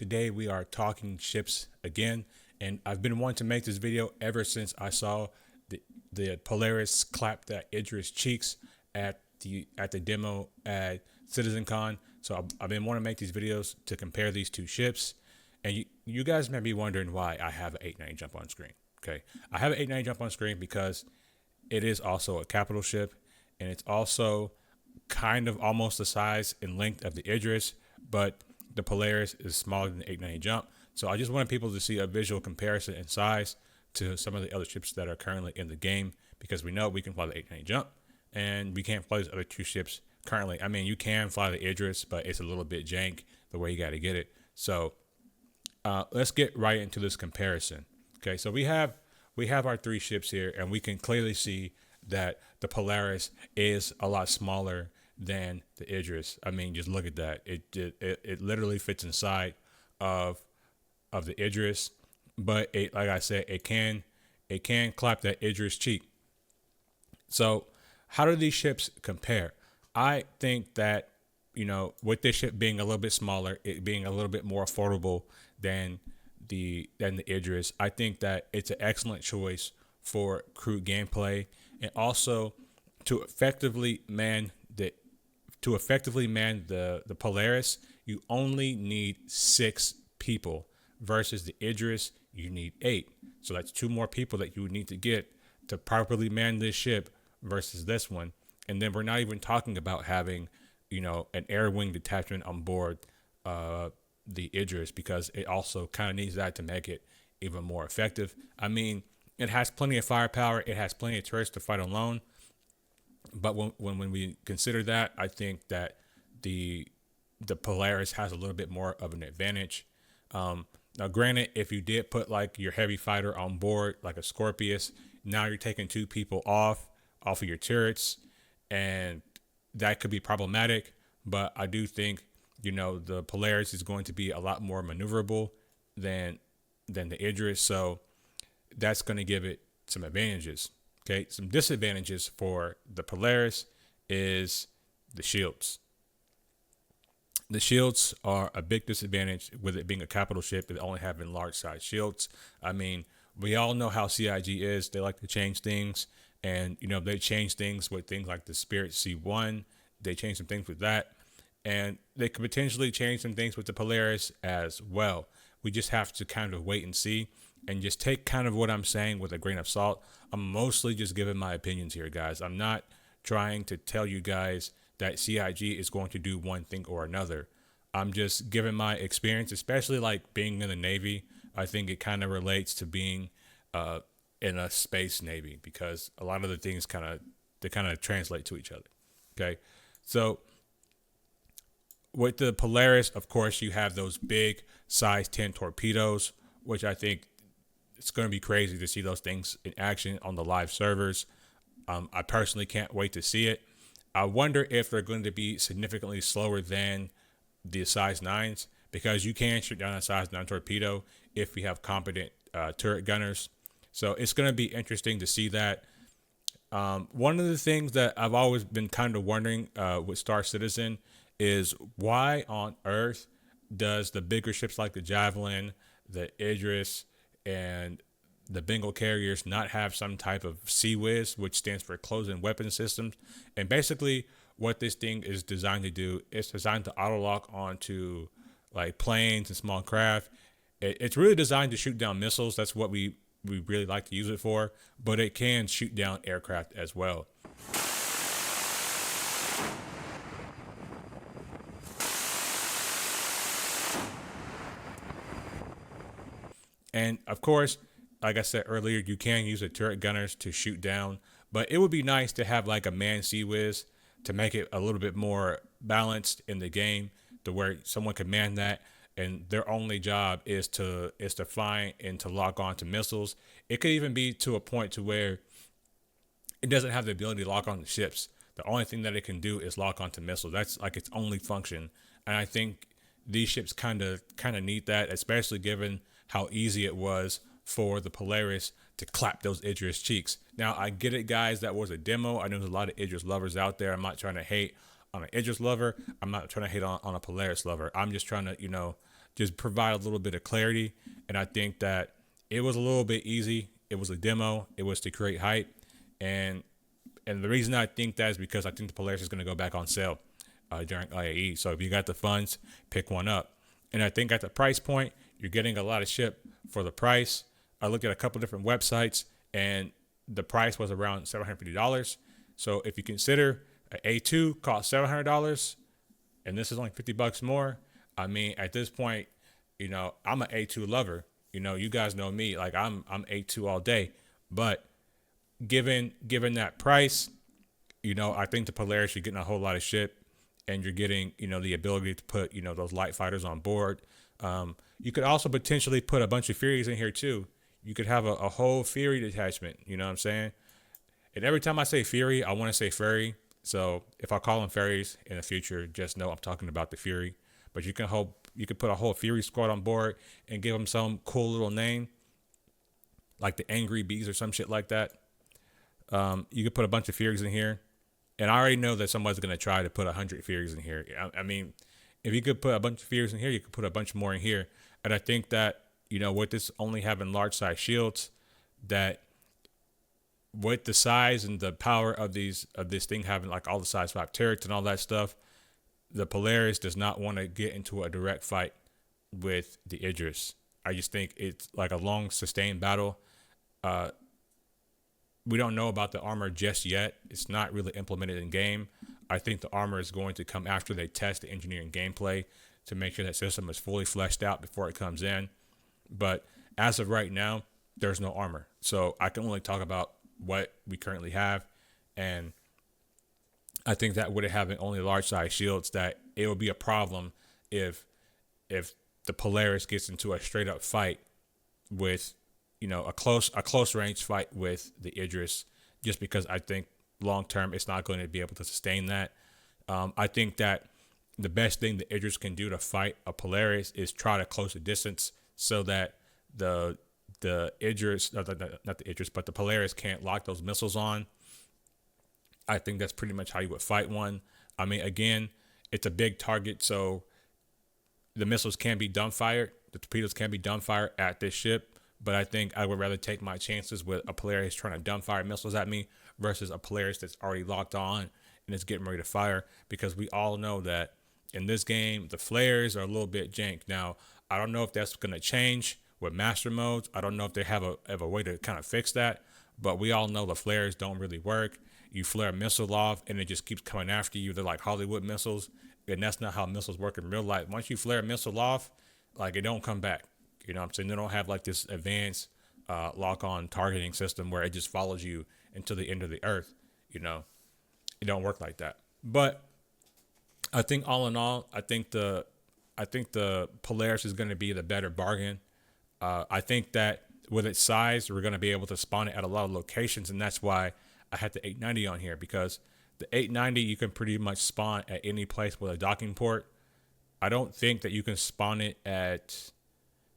Today we are talking ships again, and I've been wanting to make this video ever since I saw the Polaris clap that Idris cheeks at the demo at CitizenCon. So I've been wanting to make these videos to compare these two ships, and you guys may be wondering why I have an 890 jump on screen. Okay, I have an 890 jump on screen because it is also a capital ship, and it's also kind of almost the size and length of the Idris, but the Polaris is smaller than the 890 jump. So I just wanted people to see a visual comparison in size to some of the other ships that are currently in the game, because we know we can fly the 890 jump and we can't fly these other two ships currently. I mean, you can fly the Idris, but it's a little bit jank the way you got to get it. So let's get right into this comparison. Okay, so we have our three ships here, and we can clearly see that the Polaris is a lot smaller than the Idris. I mean, just look at that. It literally fits inside of the Idris, but like I said, it can clap that Idris cheek. So how do these ships compare? I think that, with this ship being a little bit smaller, it being a little bit more affordable than the Idris, I think that it's an excellent choice for crew gameplay, and also to effectively man the Polaris, you only need 6 people versus the Idris, you need 8. So that's 2 more people that you would need to get to properly man this ship versus this one. And then we're not even talking about having, an air wing detachment on board the Idris, because it also kind of needs that to make it even more effective. I mean, it has plenty of firepower. It has plenty of turrets to fight alone. But when we consider that, I think that the Polaris has a little bit more of an advantage. Now, granted, if you did put like your heavy fighter on board, like a Scorpius, now you're taking 2 people off of your turrets, and that could be problematic. But I do think, the Polaris is going to be a lot more maneuverable than the Idris, so that's going to give it some advantages. Okay, some disadvantages for the Polaris is the shields. The shields are a big disadvantage with it being a capital ship and only having large size shields. I mean, we all know how CIG is. They like to change things, and they change things with things like the Spirit C1. They change some things with that, and they could potentially change some things with the Polaris as well. We just have to kind of wait and see, and just take kind of what I'm saying with a grain of salt. I'm mostly just giving my opinions here, guys. I'm not trying to tell you guys that CIG is going to do one thing or another. I'm just giving my experience, especially like being in the Navy. I think it kind of relates to being in a space Navy, because a lot of the things kind of translate to each other. Okay, so with the Polaris, of course, you have those big size 10 torpedoes, which I think it's going to be crazy to see those things in action on the live servers. I personally can't wait to see it. I wonder if they're going to be significantly slower than the size 9s, because you can shoot down a size 9 torpedo if we have competent turret gunners. So it's going to be interesting to see that. One of the things that I've always been kind of wondering with Star Citizen is, why on earth does the bigger ships like the Javelin, the Idris, and the Bengal carriers not have some type of CWIS, which stands for Close-in Weapon Systems? And basically what this thing is designed to do, it's designed to auto-lock onto like planes and small craft. It's really designed to shoot down missiles. That's what we really like to use it for, but it can shoot down aircraft as well. And of course, like I said earlier, you can use the turret gunners to shoot down, but it would be nice to have like a man CWIS to make it a little bit more balanced in the game, to where someone can man that, and their only job is to find and to lock on to missiles. It could even be to a point to where it doesn't have the ability to lock on to ships. The only thing that it can do is lock onto missiles. That's like its only function. And I think these ships kind of need that, especially given how easy it was for the Polaris to clap those Idris cheeks. Now, I get it, guys. That was a demo. I know there's a lot of Idris lovers out there. I'm not trying to hate on an Idris lover. I'm not trying to hate on a Polaris lover. I'm just trying to, just provide a little bit of clarity. And I think that it was a little bit easy. It was a demo. It was to create hype. And the reason I think that is because I think the Polaris is going to go back on sale during IAE. So if you got the funds, pick one up. And I think at the price point, you're getting a lot of ship for the price. I looked at a couple different websites, and the price was around $750. So if you consider an A2 costs $700, and this is only $50 more, I mean, at this point, you know, I'm an A2 lover. You know, you guys know me, like I'm A2 all day. But given that price, you know, I think the Polaris, you're getting a whole lot of shit, and you're getting, you know, the ability to put, you know, those light fighters on board. You could also potentially put a bunch of Furies in here too. You could have a whole Fury detachment, you know what I'm saying? And every time I say Fury, I want to say Fury. So if I call them Furies in the future, just know I'm talking about the Fury. But you can put a whole Fury squad on board and give them some cool little name, like the Angry Bees or some shit like that. You could put a bunch of Furies in here. And I already know that somebody's going to try to put 100 Furies in here. I mean, if you could put a bunch of Furies in here, you could put a bunch more in here. And I think that, you know, with this only having large size shields, that with the size and the power of this thing having like all the size 5 turrets and all that stuff, the Polaris does not want to get into a direct fight with the Idris. I just think it's like a long sustained battle. We don't know about the armor just yet. It's not really implemented in game. I think the armor is going to come after they test the engineering gameplay to make sure that system is fully fleshed out before it comes in. But as of right now, there's no armor. So I can only talk about what we currently have. And I think that with it having only large size shields, that it would be a problem if the Polaris gets into a straight up fight with, you know, a close range fight with the Idris, just because I think long term it's not going to be able to sustain that. I think that the best thing the Idris can do to fight a Polaris is try to close the distance so that the Idris, not the Idris, but the Polaris can't lock those missiles on. I think that's pretty much how you would fight one. I mean, again, it's a big target, so the missiles can be dumbfired. The torpedoes can be dumbfired at this ship, but I think I would rather take my chances with a Polaris trying to dumbfire missiles at me versus a Polaris that's already locked on and is getting ready to fire, because we all know that in this game, the flares are a little bit jank. Now, I don't know if that's going to change with master modes. I don't know if they have a way to kind of fix that, but we all know the flares don't really work. You flare a missile off and it just keeps coming after you. They're like Hollywood missiles, and that's not how missiles work in real life. Once you flare a missile off, like, it don't come back. You know what I'm saying? They don't have like this advanced lock-on targeting system where it just follows you until the end of the earth. You know, it don't work like that. But I think all in all, I think the Polaris is going to be the better bargain. I think that with its size, we're going to be able to spawn it at a lot of locations, and that's why I had the 890 on here, because the 890 you can pretty much spawn at any place with a docking port. I don't think that you can spawn it at,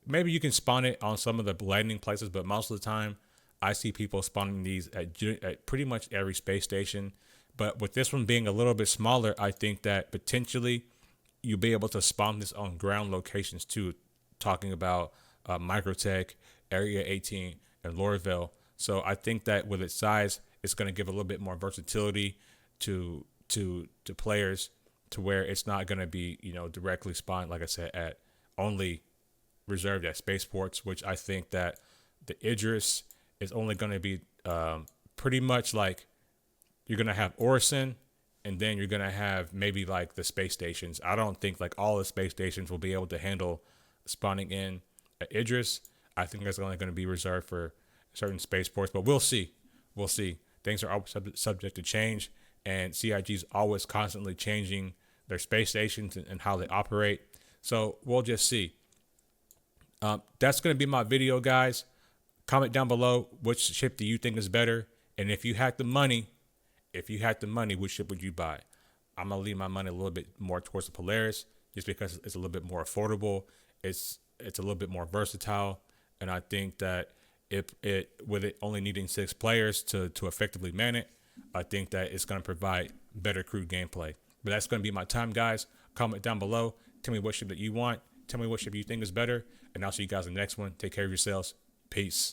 maybe you can spawn it on some of the landing places, but most of the time I see people spawning these at pretty much every space station. But with this one being a little bit smaller, I think that potentially you'll be able to spawn this on ground locations too, talking about Microtech, Area 18, and Lorville. So I think that with its size, it's going to give a little bit more versatility to players, to where it's not going to be, you know, directly spawned, like I said, at only reserved at spaceports, which I think that the Idris is only going to be pretty much like, you're going to have Orison, and then you're going to have maybe like the space stations. I don't think like all the space stations will be able to handle spawning in at Idris. I think that's only going to be reserved for certain spaceports, but we'll see. We'll see. Things are always subject to change, and CIG is always constantly changing their space stations and how they operate. So we'll just see. That's going to be my video, guys. Comment down below, which ship do you think is better? And if you had the money, which ship would you buy? I'm going to leave my money a little bit more towards the Polaris, just because it's a little bit more affordable. It's a little bit more versatile. And I think that with it only needing 6 players to effectively man it, I think that it's going to provide better crew gameplay. But that's going to be my time, guys. Comment down below. Tell me what ship that you want, Tell me what ship you think is better, and I'll see you guys in the next one. Take care of yourselves. Peace.